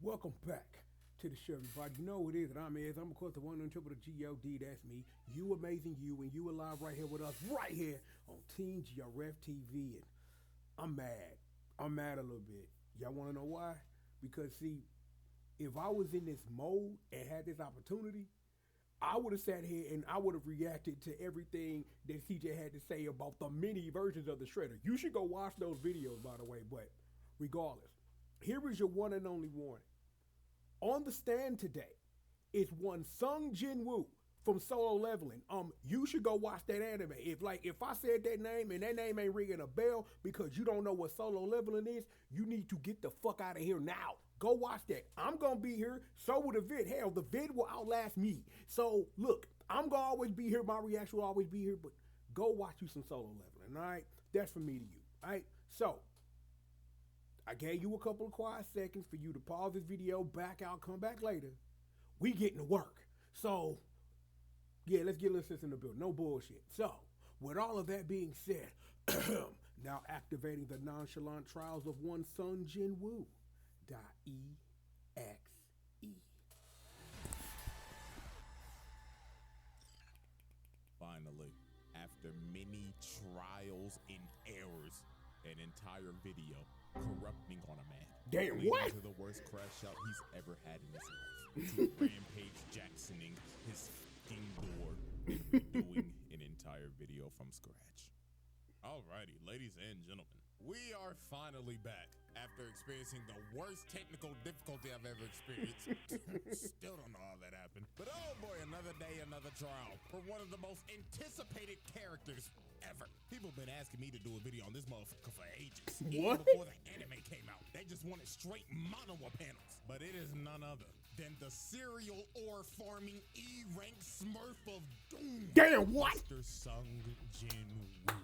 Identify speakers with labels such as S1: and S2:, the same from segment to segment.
S1: Welcome back to the show, everybody. You know what it is, and I'm of course the one on triple the G.O.D. That's me. You amazing you, and you alive right here with us, right here on Team GRF TV. And I'm mad. I'm mad a little bit. Y'all want to know why? Because see, if I was in this mode and had this opportunity, I would have sat here and I would have reacted to everything that CJ had to say about the mini versions of the Shredder. You should go watch those videos, by the way. But regardless, here is your one and only warning. On the stand today is one Sung Jinwoo from Solo Leveling. You should go watch that anime. If I said that name and that name ain't ringing a bell because you don't know what Solo Leveling is, you need to get the fuck out of here now. Go watch that. I'm gonna be here. So will the vid. Hell, the vid will outlast me. So look, I'm gonna always be here. My reaction will always be here. But go watch you some Solo Leveling. All right, that's from me to you. All right. So I gave you a couple of quiet seconds for you to pause this video, back out, come back later. We getting to work. So yeah, let's get this in the building. No bullshit. So with all of that being said, now activating the nonchalant trials of one Sung Jinwoo. .exe.
S2: Finally, after many trials and errors, an entire video corrupting on a man.
S1: Damn,
S2: leading
S1: what?
S2: to the worst crash out he's ever had in his life. To Rampage Jacksoning his fucking door and redoing an entire video from scratch. Alrighty, ladies and gentlemen, we are finally back after experiencing the worst technical difficulty I've ever experienced. Still don't know how that happened. But oh boy, another day, another trial for one of the most anticipated characters ever. People have been asking me to do a video on this motherfucker for ages.
S1: What?
S2: Even before the anime came out. They just wanted straight mono panels. But it is none other than the serial ore farming E-rank smurf of doom.
S1: Damn, what?
S2: Mr. Sung Jinwoo.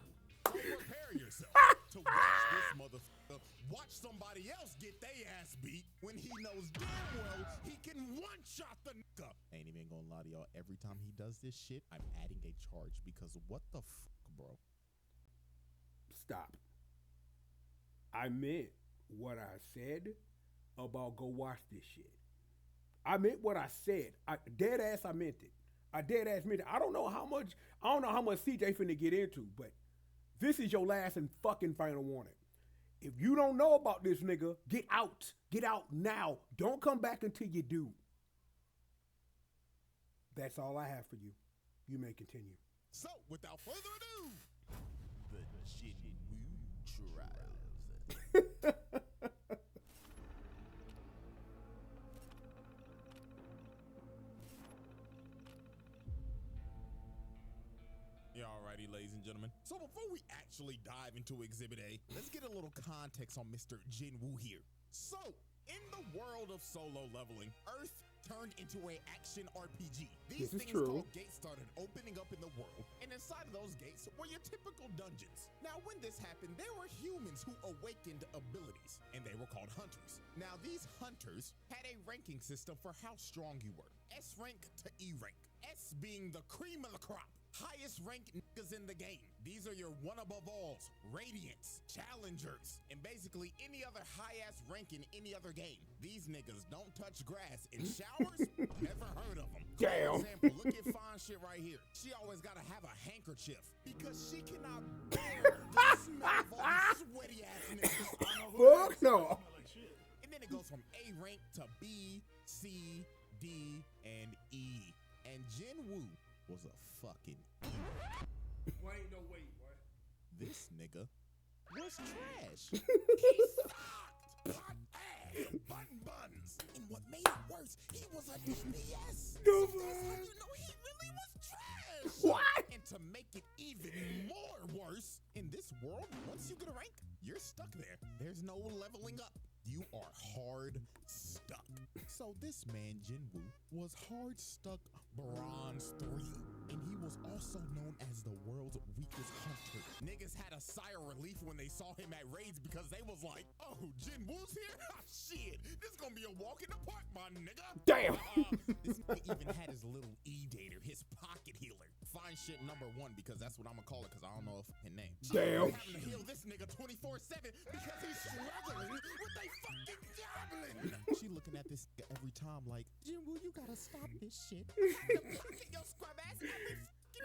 S2: Prepare yourself to watch this motherfucker watch somebody else get their ass beat when he knows damn well he can one-shot the nigga. Ain't even gonna lie to y'all, every time he does this shit, I'm adding a charge because what the fuck, bro?
S1: Stop. I meant what I said about go watch this shit. I meant what I said. I dead ass I meant it. I dead ass meant it. I don't know how much CJ finna get into, but this is your last and fucking final warning. If you don't know about this nigga, get out. Get out now. Don't come back until you do. That's all I have for you. You may continue.
S2: So, without further ado, the Jinwoo trials. Alrighty, ladies and gentlemen. So before we actually dive into Exhibit A, let's get a little context on Mr. Jinwoo here. So, in the world of solo leveling, Earth turned into an action RPG. These things called gates started opening up in the world, and inside of those gates were your typical dungeons. Now, when this happened, there were humans who awakened abilities, and they were called hunters. Now, these hunters had a ranking system for how strong you were. S rank to E rank. S being the cream of the crop. Highest ranked niggas in the game. These are your one above alls, radiants, challengers, and basically any other high-ass rank in any other game. These niggas don't touch grass in showers. Never heard of them.
S1: Damn.
S2: For example, look at fine shit right here. She always gotta have a handkerchief because she cannot bear the smell of all these sweaty ass niggas.
S1: Fuck no.
S2: And then it goes from A rank to B, C, D, and E. And Jinwoo was a fucking E.
S1: Wait, no, wait, what?
S2: This nigga was trash. He sucked. Hot ass, buns. And what made it worse, he was a DPS. So that's how you know he really was trash.
S1: What?
S2: And to make it even more worse, in this world, once you get a rank, you're stuck there. There's no leveling up. You are hard stuck. So this man, Jinwoo, was hard stuck bronze 3. And he was also known as the world's weakest hunter. Niggas had a sigh of relief when they saw him at raids because they was like, oh, Jinwoo's here? Shit, this gonna be a walk in the park, my nigga.
S1: Damn.
S2: This nigga even had his little E-dater, his pocket healer. Fine shit number 1 because that's what I'm gonna call it because I don't know his name.
S1: Damn.
S2: Having to heal this nigga 24/7 because he's struggling with a fucking goblin. She looked looking at this every time like, Jinwoo, you gotta stop this shit. Pocket your scrub ass every fucking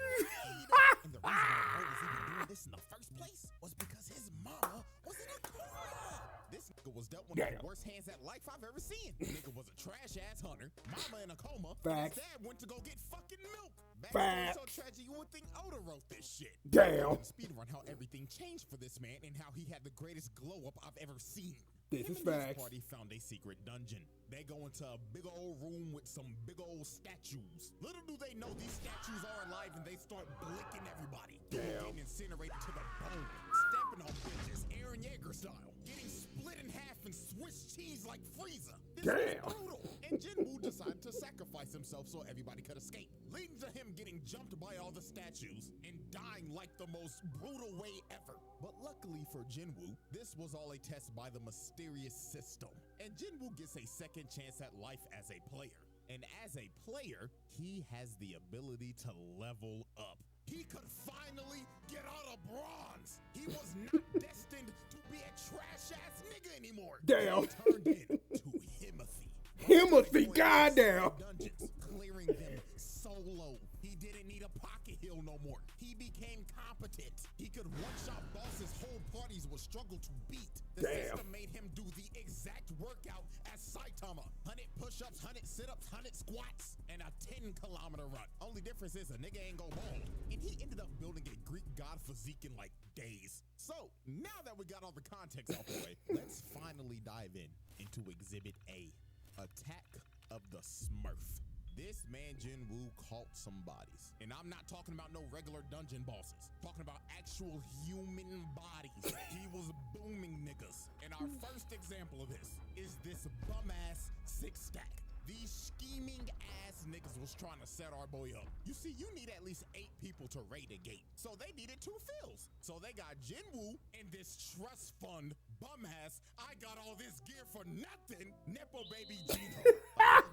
S2: And the reason why Bro was even doing this in the first place was because his mama was in a coma. This nigga was dealt one of the worst hands at life I've ever seen. Nigga was a trash ass hunter, mama in a coma.
S1: Facts.
S2: His dad went to go get fucking milk.
S1: Facts.
S2: So tragic you would think Oda wrote this shit.
S1: Damn.
S2: Speedrun how everything changed for this man and how he had the greatest glow up I've ever seen.
S1: This is
S2: Him and his
S1: facts.
S2: party found a secret dungeon. They go into a big old room with some big old statues. Little do they know these statues are alive and they start blicking everybody.
S1: Damn.
S2: Getting incinerated to the bone. Stepping on bitches, Aaron Yeager style. Getting split in half and Swiss cheese like Frieza. This
S1: Damn.
S2: was brutal. And Jinwoo decided to sacrifice himself so everybody could escape. Leading to him getting jumped by all the statues and dying like the most brutal way ever. But luckily for Jinwoo, this was all a test by the mysterious system. And Jinwoo gets a second chance at life as a player. And as a player, he has the ability to level up. He could finally get out of bronze. He was not destined to be a trash-ass nigga anymore.
S1: Damn.
S2: He turned into Himothy.
S1: Himothy, goddamn.
S2: Dungeons, clearing them solo. He didn't need a pocket heal no more. He became competent. He could one-shot bosses whole parties would struggle to beat. The system made him do the exact workout as Saitama. 100 push-ups, 100 sit-ups, 100 squats, and a 10-kilometer run. Only difference is a nigga ain't go bald. And he ended up building a Greek god physique in like days. So, now that we got all the context out the way, let's finally dive into Exhibit A. Attack of the Smurf. This man Jinwoo caught some bodies. And I'm not talking about no regular dungeon bosses. Talking about actual human bodies. He was booming niggas. And our first example of this is this bum-ass six-stack. These scheming ass niggas was trying to set our boy up. You see, you need at least 8 people to raid a gate. So they needed 2 fills. So they got Jinwoo and this trust fund bum ass. I got all this gear for nothing. Nepo baby Gino.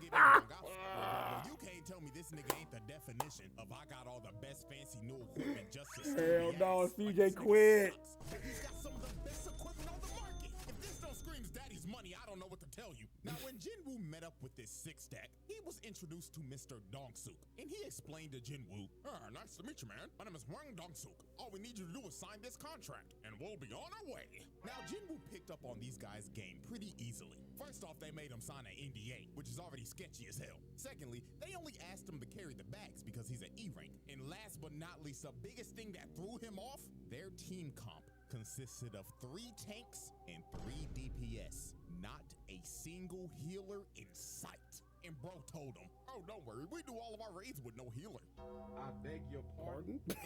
S2: You can't tell me this nigga ain't the definition of I got all the best fancy new equipment just to
S1: Hell no, CJ
S2: Like,
S1: quit.
S2: he's got some of the best equipment on the market. If this don't screams daddy's money, I don't know what to tell you. Now, when Jinwoo met up with this six-stack, he was introduced to Mr. Dongsuk, and he explained to Jinwoo, nice to meet you, man. My name is Wang Dongsuk. All we need you to do is sign this contract, and we'll be on our way. Now, Jinwoo picked up on these guys' game pretty easily. First off, they made him sign an NDA, which is already sketchy as hell. Secondly, they only asked him to carry the bags because he's an E-rank. And last but not least, the biggest thing that threw him off, their team comp consisted of 3 tanks and 3 DPS. Not a single healer in sight. And bro told him, oh, don't worry, we do all of our raids with no healer.
S1: I beg your pardon?
S2: And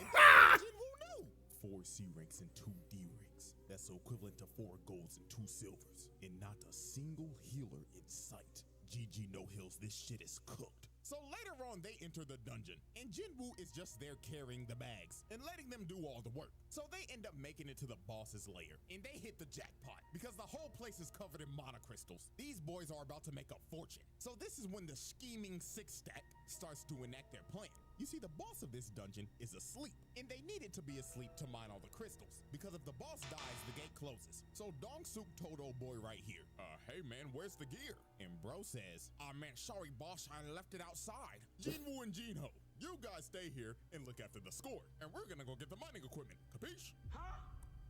S2: Jinwoo knew. 4 C ranks and 2 D ranks. That's equivalent to 4 golds and 2 silvers. And not a single healer in sight. GG no heals, this shit is cooked. So later on, they enter the dungeon, and Jinwoo is just there carrying the bags and letting them do all the work. So they end up making it to the boss's lair, and they hit the jackpot because the whole place is covered in monocrystals. These boys are about to make a fortune. So this is when the scheming six-stack starts to enact their plan. You see, the boss of this dungeon is asleep, and they needed to be asleep to mine all the crystals, because if the boss dies, the gate closes. So Dongsuk told old boy right here, hey man, where's the gear? And bro says, man, sorry boss, I left it outside. Jinwoo and Jinho, you guys stay here and look after the score, and we're gonna go get the mining equipment, capiche?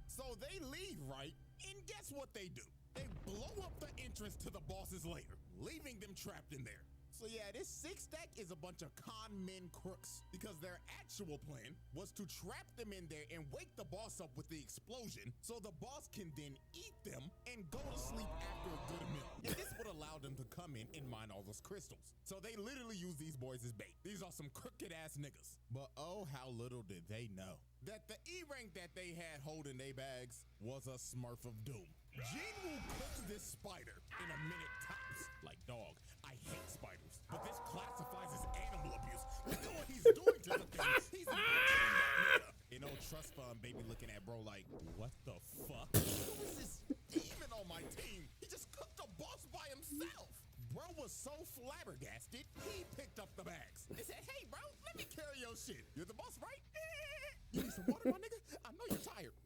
S2: So they leave, right? And guess what they do? They blow up the entrance to the boss's lair, leaving them trapped in there. So yeah, this six-stack is a bunch of con men crooks because their actual plan was to trap them in there and wake the boss up with the explosion so the boss can then eat them and go to sleep after a good meal. And this would allow them to come in and mine all those crystals. So they literally use these boys as bait. These are some crooked-ass niggas. But oh, how little did they know that the E-rank that they had holding their bags was a Smurf of Doom. Jinwoo cooked this spider in a minute tops. Like, dog, I hate spiders, but this classifies as animal abuse. Look at what he's doing to the thing. He's butchering that nigga. You know, trust fund baby looking at bro like, what the fuck? Who is this demon on my team? He just cooked a boss by himself. Bro was so flabbergasted, he picked up the bags. They said, hey bro, let me carry your shit. You're the boss, right? You need some water, my nigga? I know you're tired.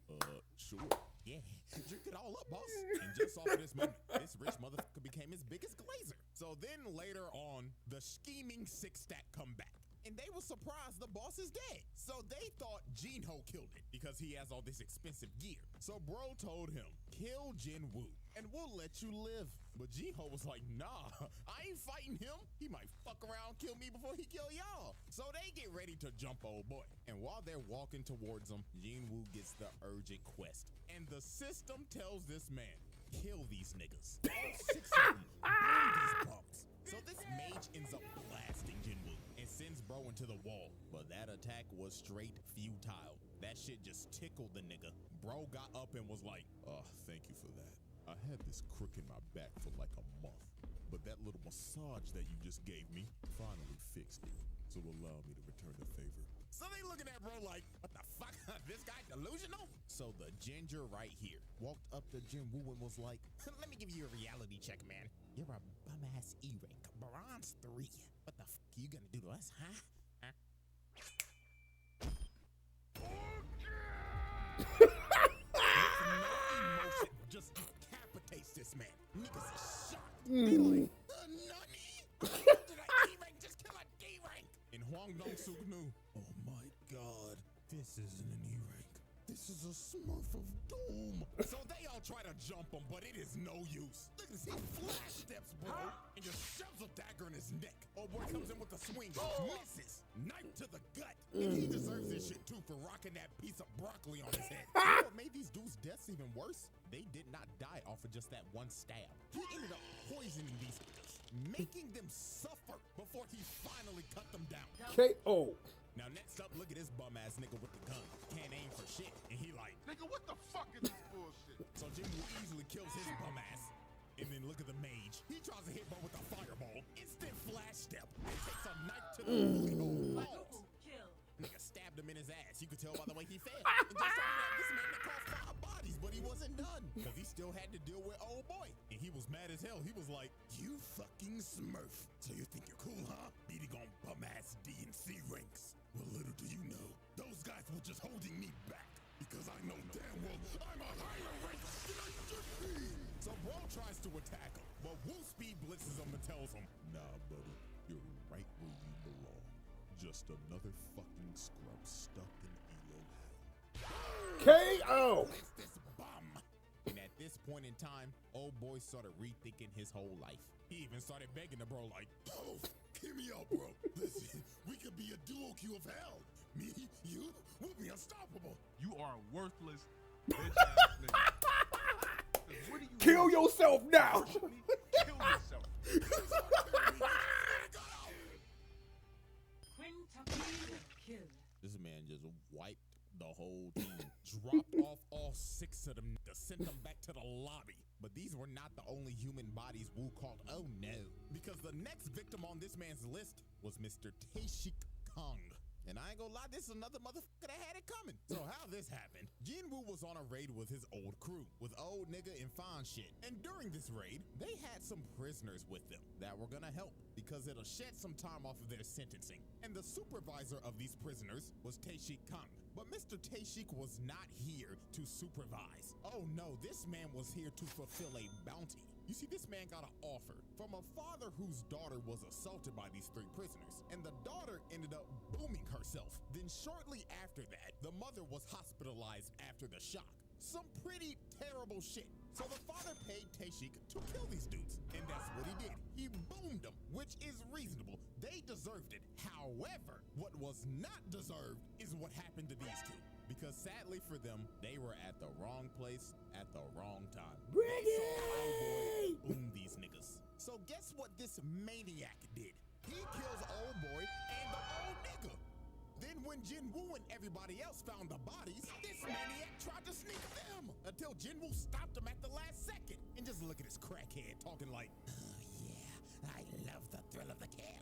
S2: Sure. Yeah, drink it all up, boss. And just off of this moment, this rich motherfucker became his biggest laser. So then later on, the scheming six stack come back. And they were surprised the boss is dead. So they thought JINWOO killed it because he has all this expensive gear. So bro told him, kill JINWOO and we'll let you live. But JINWOO was like, nah, I ain't fighting him. He might fuck around, kill me before he kill y'all. So they get ready to jump old boy. And while they're walking towards him, JINWOO gets the urgent quest. And the system tells this man, kill these niggas. All 6 of them, burn these bums. So this mage ends up blasting JINWOO and sends bro into the wall. But that attack was straight futile. That shit just tickled the nigga. Bro got up and was like, oh, thank you for that. I had this crook in my back for like a month, but that little massage that you just gave me finally fixed it. So allow me to return the favor. So they looking at bro like, what the fuck? This guy delusional? So the ginger right here walked up to JINWOO and was like, let me give you a reality check, man. You're a bum-ass E-rank, bronze 3. What the fuck are you gonna do to us, huh? With no emotion, just decapitates this man. Niggas is shocked. They like, nani? Did a E-rank just kill a D-rank? And Hwang Dong-suk knew, oh my god, this isn't an E-rank. This is a Smurf of doom. So they all try to jump him, but it is no use. Look at this, he flash steps, bro, and just shoves a dagger in his neck. Oh boy comes in with a swing, misses, knife to the gut. And he deserves this shit too for rocking that piece of broccoli on his head. You know what made these dudes' deaths even worse? They did not die off of just that one stab. He ended up poisoning these niggas, making them suffer before he finally cut them down.
S1: K.O.
S2: Now next up, look at this bum ass nigga with the gun. Can't aim for shit. And he like,
S3: Nigga, what the fuck is this bullshit?
S2: so JINWOO easily kills his bum ass. And then look at the mage. He tries to hit bro with a fireball. Instant flash step. And takes a knife to the booty hole. Pause. Nigga stabbed him in his ass. You could tell by the way he fell. And just like that, this man that caused 5 bodies, but he wasn't done. Because he still had to deal with old boy. And he was mad as hell. He was like, you fucking Smurf. So you think you're cool, huh? Beating on bum ass D and C ranks. Well, little do you know, those guys were just holding me back. Because I know damn well I'm a higher rank than I should be. So bro tries to attack him, but Woo Speed blitzes him and tells him, nah, buddy, you're right where you belong. Just another fucking scrub stuck in elo hell.
S1: K.O.
S2: It's this bum. And at this point in time, old boy started rethinking his whole life. He even started begging the bro like, oh, hear me out, bro. Listen, we could be a duo queue of hell. Me, you, we'll be unstoppable.
S3: You are a worthless bitch-ass nigga. What do you
S1: Kill yourself now.
S3: Kill yourself.
S2: This man just wiped the whole team, dropped off all 6 of them, sent them back to the lobby. But these were not the only human bodies Wu called, oh no. Because the next victim on this man's list was Mr. Taeshik Kong. And I ain't gonna lie, this is another motherfucker that had it coming. So how this happened, JINWOO was on a raid with his old crew, with old nigga and fine shit. And during this raid, they had some prisoners with them that were gonna help because it'll shed some time off of their sentencing. And the supervisor of these prisoners was Taeshik Kang. But Mr. Taeshik was not here to supervise. Oh no, this man was here to fulfill a bounty. You see, this man got an offer from a father whose daughter was assaulted by these 3 prisoners, and the daughter ended up booming herself. Then shortly after that, the mother was hospitalized after the shock. Some pretty terrible shit. So the father paid Taeshik to kill these dudes, and that's what he did. He boomed them, which is reasonable. They deserved it. However, what was not deserved is what happened to these 2. Because sadly for them, they were at the wrong place at the wrong time. They saw old boy boom these niggas. So guess what this maniac did? He kills old boy and the old nigga. Then when JINWOO and everybody else found the bodies, this maniac tried to sneak them until JINWOO stopped him at the last second. And just look at this crackhead talking like, oh yeah, I love the thrill of the kill.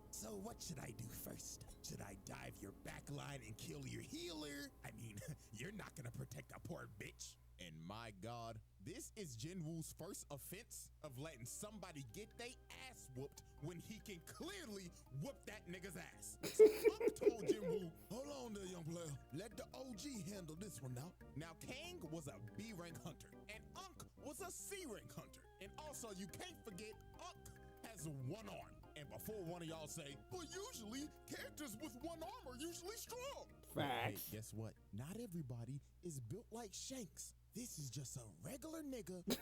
S2: So what should I do first? Should I dive your backline and kill your healer? I mean, you're not gonna protect a poor bitch. And my God, this is JINWOO's first offense of letting somebody get they ass whooped when he can clearly whoop that nigga's ass. So Unc told JINWOO, hold on there, young player. Let the OG handle this one now. Now, Kang was a B-rank hunter, and Unc was a C-rank hunter. And also, you can't forget Uck has one arm. And before one of y'all say, but usually characters with one arm are usually strong.
S1: Facts.
S2: Hey, guess what? Not everybody is built like Shanks. This is just a regular nigga with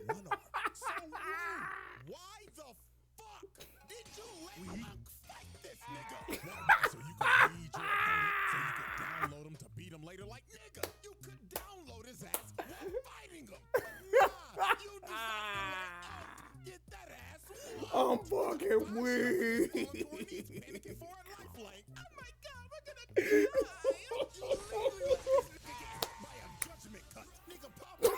S2: one arm. So why the fuck did you let Uck fight this nigga? So you could read your opponent, so you could download him to beat him later. Like, nigga, you could download his ass while fighting him. Nah, you decided to let Uck get that ass whooped.
S1: I'm fucking weak.
S2: Panicking for a lifeline. Oh my god, we're gonna die. You literally let this nigga get by a judgment cut. Nigga pop up.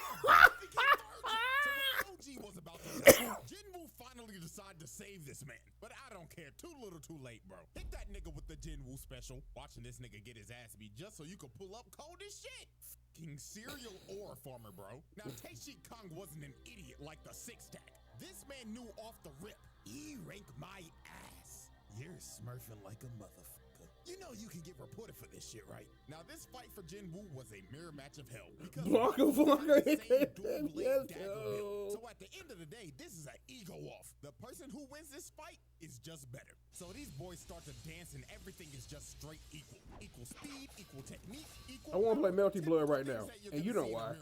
S2: So when OG was about to die, JINWOO finally decided to save this man. But I don't care. Too little, too late, bro. Hit that nigga with the JINWOO special. Watching this nigga get his ass beat just so you could pull up cold as shit. Fucking serial ore farmer, bro. Now, Tae-Shi Kong wasn't an idiot like the six-tack. This man knew off the rip. He ranked my ass. You're smurfing like a motherfucker. You know you can get reported for this shit, right? Now, this fight for JINWOO was a mirror match of hell. Because
S1: Yes,
S2: so at the end of the day, this is an ego off. The person who wins this fight is just better. So these boys start to dance and everything is just straight equal. Equal speed, equal technique, equal...
S1: I want to play Melty Blood right now, and you know why.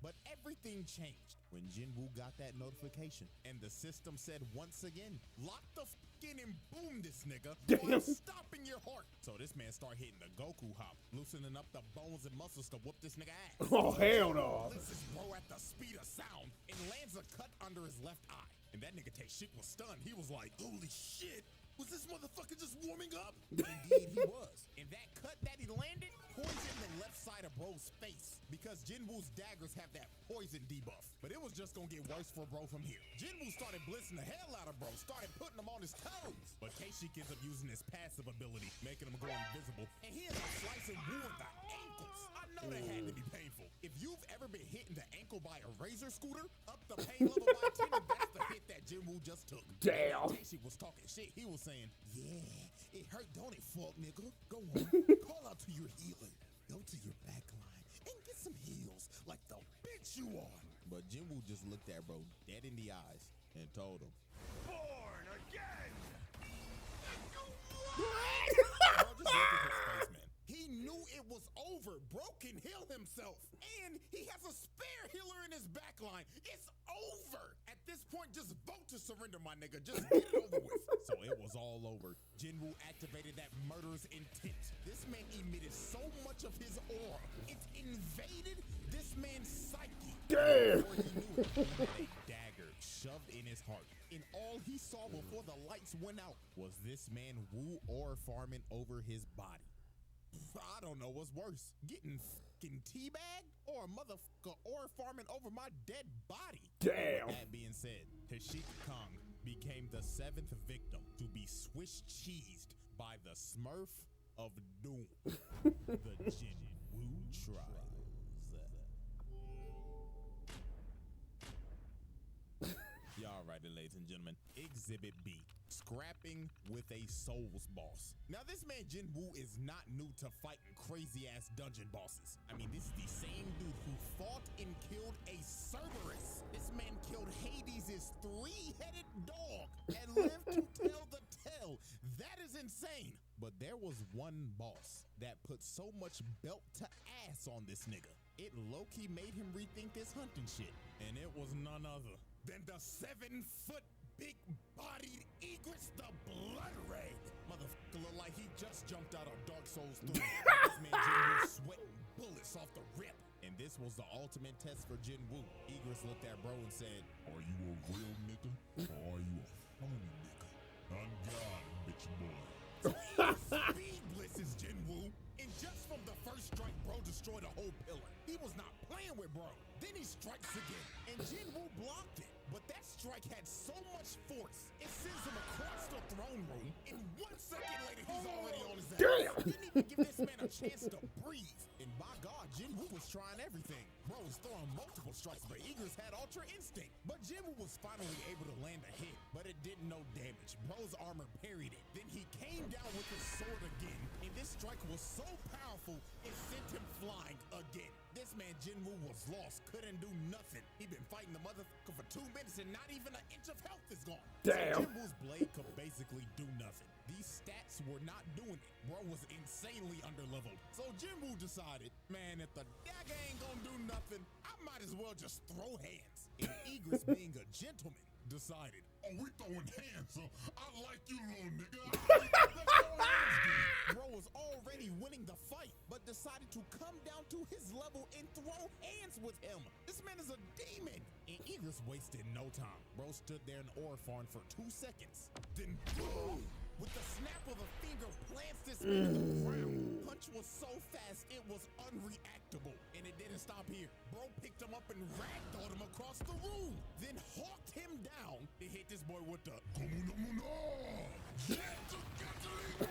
S2: But everything changed when JINWOO got that notification and the system said once again, lock the in and boom this nigga while stopping your heart. So this man start hitting the Goku hop, loosening up the bones and muscles to whoop this nigga ass.
S1: Oh, hell no.
S2: This is bro at the speed of sound and lands a cut under his left eye. And that nigga Tae-Shi was stunned. He was like, holy shit, was this motherfucker just warming up? Indeed he was. And that cut that he landed poisoned the left side of bro's face because JINWOO's daggers have that poison debuff. But it was just gonna get worse for bro from here. JINWOO started blitzing the hell out of bro, started putting him on his toes. But Tae-Shi ends up using his passive ability, making him go invisible. And he ends up slicing Woo in the ankles. I know that had to be painful. If you've ever been hit in the ankle by a razor scooter, up the pain level by 10, and that's the hit that JINWOO just took.
S1: Damn.
S2: Tae-Shi was talking shit. He was saying, yeah, it hurt, don't it, fuck nigga? Go on, call out to your healer. Go to your back line and get some heals like the bitch you are. But JINWOO just looked at bro dead in the eyes and told him, born again. Bro, just look at his face, man. He knew it was over. Bro can heal himself. And he has a spare healer in his back line. It's over. At this point, just vote to surrender, my nigga. Just get it over with. So it was all over. JINWOO activated that murderous intent. This man emitted so much of his aura. It invaded this man's psyche.
S1: Damn.
S2: Before he knew it, he had a dagger shoved in his heart. And all he saw before the lights went out was this man Woo ore farming over his body. I don't know what's worse, getting fucking teabagged or a motherfucker ore farming over my dead body.
S1: Damn.
S2: That being said, Tae-Shi Kong became the 7th victim to be Swiss cheesed by the Smurf of Doom, the JINWOO trials. Y'all right, ladies and gentlemen. Exhibit B. Scrapping with a Souls boss. Now, this man JINWOO is not new to fighting crazy-ass dungeon bosses. I mean, this is the same dude who fought and killed a Cerberus. This man killed Hades' 3-headed dog and lived to tell the tale. That is insane. But there was one boss that put so much belt to ass on this nigga. It low-key made him rethink this hunting shit. And it was none other than the 7-foot big-bodied Egress the Blood Ray. Motherfucker look like he just jumped out of Dark Souls 3. This man JINWOO sweating bullets off the rip. And this was the ultimate test for JINWOO. Egress looked at bro and said, are you a real nigga or are you a phony nigga? On God, bitch boy. Speed blitzes JINWOO. And just from the first strike, bro destroyed a whole pillar. He was not playing with bro. Then he strikes again, and JINWOO blocked it. But that strike had so much force, it sends him across the throne room, and 1 second later, he's already on his ass.
S1: Damn.
S2: Didn't even give this man a chance to breathe. And by God, JINWOO was trying everything. Bro was throwing multiple strikes, but Egress had Ultra Instinct. But JINWOO was finally able to land a hit, but it didn't no damage. Bro's armor parried it. Then he came down with his sword again, and this strike was so powerful, it sent him flying again. This man Jinwoo was lost, couldn't do nothing. He'd been fighting the motherfucker for 2 minutes and not even an inch of health is gone.
S1: Damn.
S2: So Jinwoo's blade could basically do nothing. These stats were not doing it. Bro was insanely underleveled. So Jinwoo decided, man, if the dagger ain't gonna do nothing, I might as well just throw hands. And Egress, being a gentleman, decided,
S3: Oh, we throwing hands, huh? I like you, little nigga. Let's throw hands, dude.
S2: Bro was already winning the fight, but decided to come down to his level and throw hands with him. This man is a demon. And Egress wasted no time. Bro stood there in Orphan for 2 seconds. Then boom! With the snap of a finger, plants this man to the ground. Punch was so fast, it was unreactable. And it didn't stop here. Bro picked him up and ragdolled him across the room. Then hawked him down and hit this boy with the
S3: Come on,
S2: This man played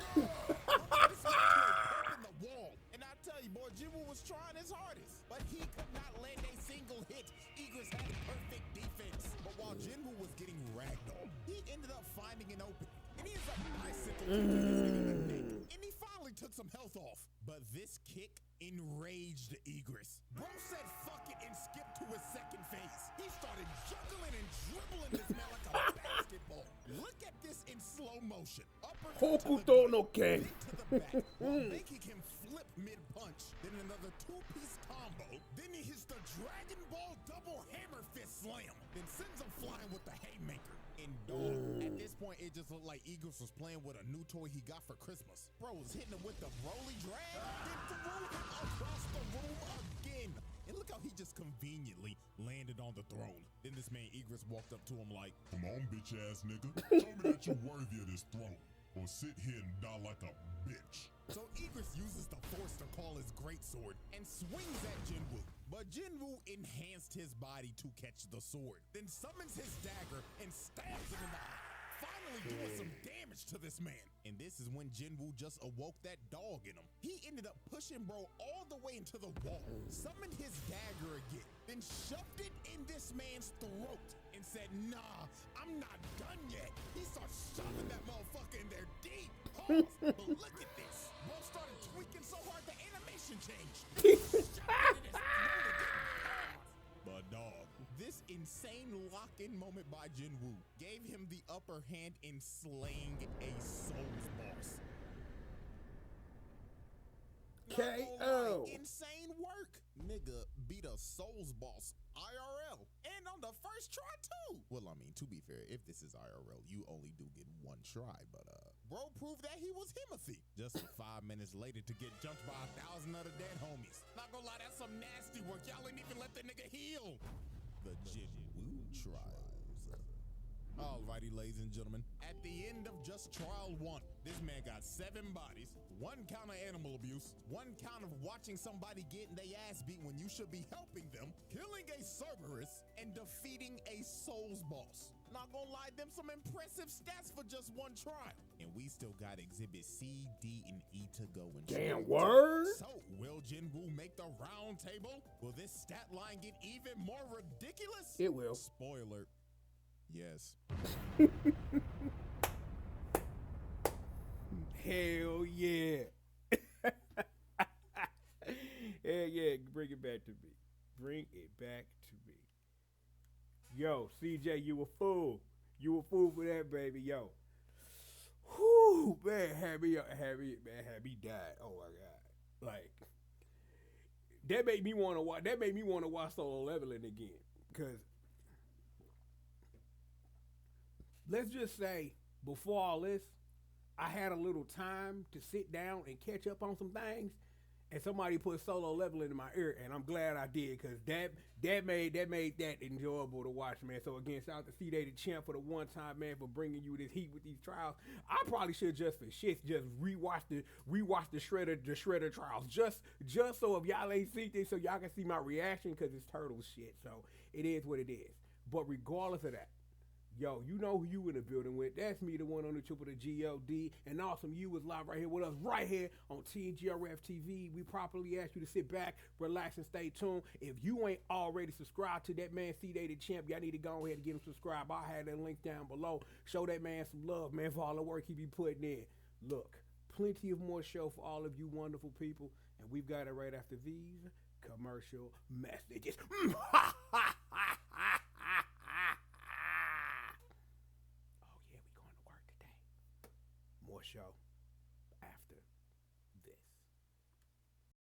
S2: in the wall. And I tell you, boy, Jinwoo was trying his hardest. But he could not land a single hit. Egress had perfect defense. But while Jinwoo was getting ragdolled, he ended up finding an opening. And he ends up bicycle kicking his nigga in the neck. And he finally took some health off. But this kick enraged Egress. Bro said fuck it and skipped to his second phase. He started juggling and dribbling this man like a basketball. Look at this in slow motion. Uppercut to the gut, then to the back, while making him flip mid-punch. Then another 2-piece combo. Then he hits the Dragon Ball double hammer fist slam. Then sends him flying with the haymaker. And dog, at this point, it just looked like Egress was playing with a new toy he got for Christmas. Bro was hitting him with the Broly drag, then threw him across the room again. And look how he just conveniently landed on the throne. Then this man Egress walked up to him like,
S3: Come on, bitch ass nigga. Show me that you're worthy of this throne. Or sit here and die like a bitch.
S2: So Egress uses the force to call his greatsword and swings at Jinwoo. But Jinwoo enhanced his body to catch the sword, then summons his dagger and stabs him in the eye, finally doing some damage to this man. And this is when Jinwoo just awoke that dog in him. He ended up pushing Bro all the way into the wall, summoned his dagger again, then shoved it in this man's throat and said, nah, I'm not done yet. He starts shoving that motherfucker in there deep. Pause. But look at this. Bro started tweaking so hard the animation changed. But dog, this insane lock-in moment by Jinwoo gave him the upper hand in slaying a Souls boss.
S1: KO.
S2: Insane work. Nigga beat a Souls boss IRL. And on the first try too. Well, I mean, to be fair, if this is IRL, you only do get one try. But bro proved that he was Himothy. Just 5 minutes later to get jumped by 1,000 other dead homies. Not gonna lie, that's some nasty work. Y'all ain't even let the nigga heal. The Jinwoo trials. Alrighty, ladies and gentlemen, at the end of just trial 1, this man got 7 bodies, 1 count of animal abuse, 1 count of watching somebody getting their ass beat when you should be helping them, killing a Cerberus, and defeating a Souls boss. Not gonna lie, them some impressive stats for just 1 trial. And we still got exhibit C, D, and E to go. And
S1: Damn word.
S2: So, will Jinwoo make the round table? Will this stat line get even more ridiculous?
S1: It will.
S2: Spoiler. Yes.
S1: Hell yeah. Hell yeah. Bring it back to me. Bring it back to me. Yo, CJ, you a fool. You a fool for that, baby. Yo. Whew, man, had me died. Oh my God. Like, that made me want to watch Solo Leveling again. Because let's just say, before all this, I had a little time to sit down and catch up on some things, and somebody put Solo Leveling in my ear, and I'm glad I did, because that made that enjoyable to watch, man. So again, shout out to C-Day the Champ for the one time, man, for bringing you this heat with these trials. I probably should just for shits just rewatch the Shredder trials, just so if y'all ain't seen this, so y'all can see my reaction, because it's turtle shit. So it is what it is. But regardless of that, Yo, you know who you in the building with. That's me, the one on the triple, the G.O.D. And awesome, you was live right here with us, right here on Team GRF TV. We properly ask you to sit back, relax, and stay tuned. If you ain't already subscribed to that man, C-Day the Champ, y'all need to go ahead and get him subscribed. I'll have that link down below. Show that man some love, man, for all the work he be putting in. Look, plenty of more show for all of you wonderful people. And we've got it right after these commercial messages. More show after